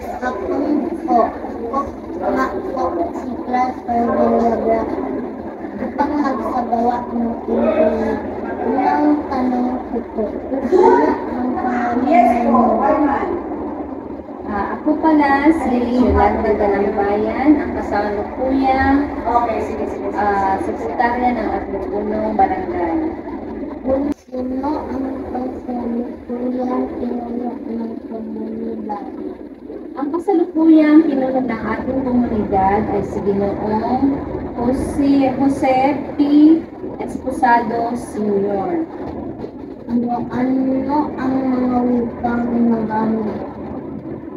Ako si Clasper Villabra upang magsagawa ng pinili. Unang tanong ko po, ang pangalan mo? Ako pala si Yolanda Dalambayan, ang kasalukuyang sekretarya ng 31 barangay. Sino ang kasalukuyang pinuno ng komunidad? Ang kasalukuyang pinuno ng ating komunidad ay si Ginoong Jose P. Esposado Sr. Ano ang mga wikang ginagamit?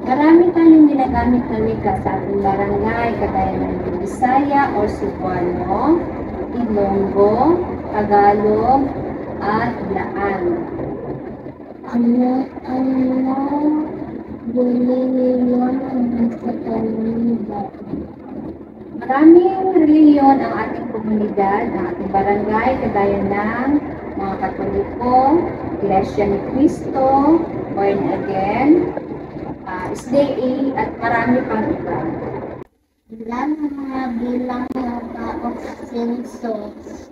Marami tayong ginagamit na wika sa ating barangay, kagaya ng Bisaya o Cebuano, Ilonggo, Tagalog, at Laan. Ano relihiyon ang nasa komunidad? Maraming relihiyon ang ating komunidad, ang ating barangay, kagaya ng mga Katoliko, Iglesia ni Cristo, Born Again, SDA, at marami pang iba. Ilan ang mga bilang ng census?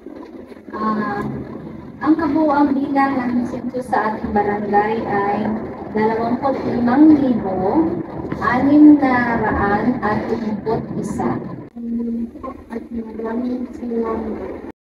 Ang kabuuang bilang ng census sa ating barangay ay 25,661. At maraming salamat.